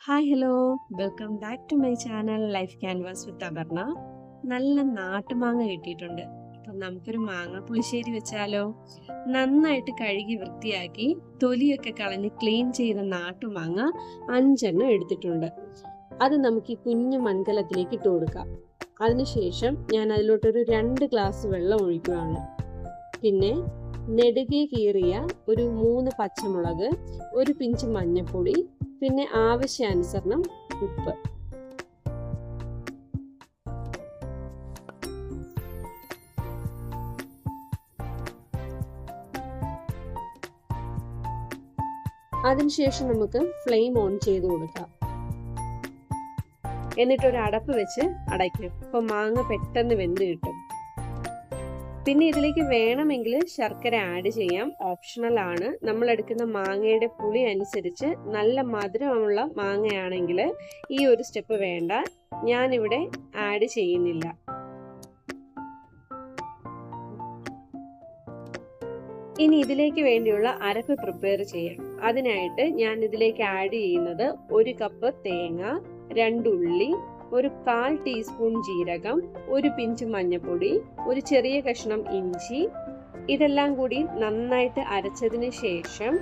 Hi hello welcome back to my channel life canvas with Aparna. നല്ല നാട്ടുമാങ്ങ കിട്ടിയിട്ടുണ്ട്. അപ്പം നമുക്കൊരു മാങ്ങ പുളിശ്ശേരി വെച്ചാലോ? നന്നായിട്ട് കഴുകി വൃത്തിയാക്കി തൊലിയൊക്കെ കളഞ്ഞ് ക്ലീൻ ചെയ്ത നാട്ടുമാങ്ങ 5 എടുത്തിട്ടുണ്ട്. അത് നമുക്ക് ഈ കുഞ്ഞു മൺകലത്തിലേക്ക് ഇട്ട് കൊടുക്കാം. അതിനുശേഷം ഞാൻ അതിലോട്ടൊരു 2 ഗ്ലാസ് വെള്ളം ഒഴിക്കുകയാണ്. പിന്നെ നെടുകെ കീറിയ ഒരു 3 പച്ചമുളക്, ഒരു പിഞ്ച് മഞ്ഞൾപ്പൊടി, പിന്നെ ആവശ്യാനുസരണം ഉപ്പ്. അതിനുശേഷം നമുക്ക് ഫ്ലെയിം ഓൺ ചെയ്ത് കൊടുക്കാം. എന്നിട്ടൊരു അടപ്പ് വെച്ച് അടയ്ക്കും. അപ്പൊ മാങ്ങ പെട്ടെന്ന് വെന്ത് കിട്ടും. പിന്നെ ഇതിലേക്ക് വേണമെങ്കിൽ ശർക്കര ആഡ് ചെയ്യാം, ഓപ്ഷണൽ ആണ്. നമ്മൾ എടുക്കുന്ന മാങ്ങയുടെ പുളി അനുസരിച്ച് നല്ല മധുരമുള്ള മാങ്ങയാണെങ്കിൽ ഈ ഒരു സ്റ്റെപ്പ് വേണ്ട, ഞാനിവിടെ ആഡ് ചെയ്യുന്നില്ല. ഇനി ഇതിലേക്ക് വേണ്ടിയുള്ള അരപ്പ് പ്രിപ്പയർ ചെയ്യാം. അതിനായിട്ട് ഞാൻ ഇതിലേക്ക് ആഡ് ചെയ്യുന്നത് 1 കപ്പ് തേങ്ങ, 2 ഉള്ളി, ഒരു 1/4 ടീസ്പൂൺ ജീരകം, ഒരു പിഞ്ച് മഞ്ഞൾപ്പൊടി, ഒരു ചെറിയ കഷ്ണം ഇഞ്ചി. ഇതെല്ലാം കൂടി നന്നായിട്ട് അരച്ചതിന് ശേഷം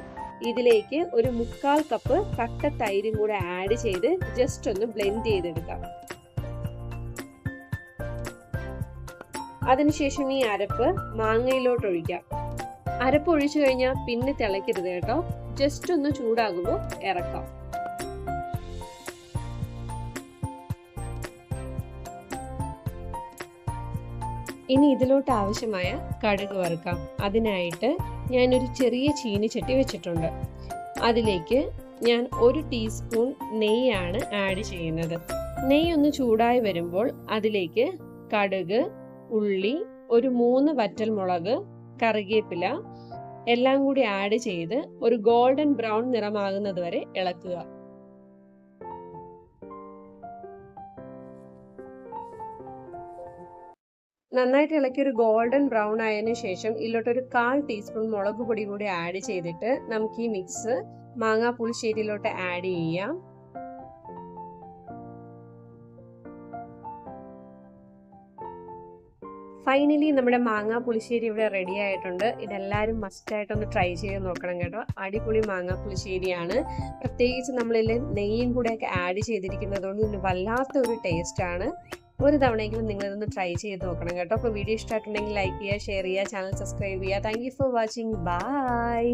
ഇതിലേക്ക് ഒരു 3/4 കപ്പ് കട്ട തൈരും കൂടെ ആഡ് ചെയ്ത് ജസ്റ്റ് ഒന്ന് ബ്ലെൻഡ് ചെയ്തെടുക്കാം. അതിനുശേഷം ഈ അരപ്പ് മാങ്ങയിലോട്ട് ഒഴിക്കാം. അരപ്പ് ഒഴിച്ചു കഴിഞ്ഞാൽ പിന്നെ തിളയ്ക്കരുത് കേട്ടോ, ജസ്റ്റ് ഒന്ന് ചൂടാകുമ്പോൾ ഇറക്കാം. ഇനി ഇതിലോട്ട് ആവശ്യമായ കടുക് വറുക്കാം. അതിനായിട്ട് ഞാനൊരു ചെറിയ ചീനിച്ചട്ടി വെച്ചിട്ടുണ്ട്. അതിലേക്ക് ഞാൻ 1 ടീസ്പൂൺ നെയ്യാണ് ആഡ് ചെയ്യുന്നത്. നെയ്യ് ഒന്ന് ചൂടായി വരുമ്പോൾ അതിലേക്ക് കടുക്, ഉള്ളി, ഒരു 3 വറ്റൽമുളക്, കറിവേപ്പില എല്ലാം കൂടി ആഡ് ചെയ്ത് ഒരു ഗോൾഡൻ ബ്രൗൺ നിറമാകുന്നത് വരെ ഇളക്കുക. നന്നായിട്ട് ഇളക്കി ഒരു ഗോൾഡൻ ബ്രൗൺ ആയതിനു ശേഷം ഇതിലോട്ടൊരു 1/4 ടീസ്പൂൺ മുളക് പൊടി കൂടി ആഡ് ചെയ്തിട്ട് നമുക്ക് ഈ മിക്സ് മാങ്ങാ പുളിശ്ശേരിയിലോട്ട് ആഡ് ചെയ്യാം. ഫൈനലി നമ്മുടെ മാങ്ങാ പുളിശ്ശേരി ഇവിടെ റെഡി ആയിട്ടുണ്ട്. ഇതെല്ലാവരും മസ്റ്റായിട്ടൊന്ന് ട്രൈ ചെയ്ത് നോക്കണം കേട്ടോ. അടിപൊളി മാങ്ങാ പുളിശ്ശേരിയാണ്. പ്രത്യേകിച്ച് നമ്മളിൽ നെയ്യും കൂടെയൊക്കെ ആഡ് ചെയ്തിരിക്കുന്നതുകൊണ്ട് ഇതിന് വല്ലാത്തൊരു ടേസ്റ്റാണ്. ഒരു തവണയെങ്കിലും നിങ്ങളിതൊന്ന് ട്രൈ ചെയ്ത് നോക്കണം കേട്ടോ. അപ്പോൾ വീഡിയോ ഇഷ്ടമായിട്ടുണ്ടെങ്കിൽ ലൈക്ക് ചെയ്യുക, ഷെയർ ചെയ്യുക, ചാനൽ സബ്സ്ക്രൈബ് ചെയ്യുക. Thank you for watching. By.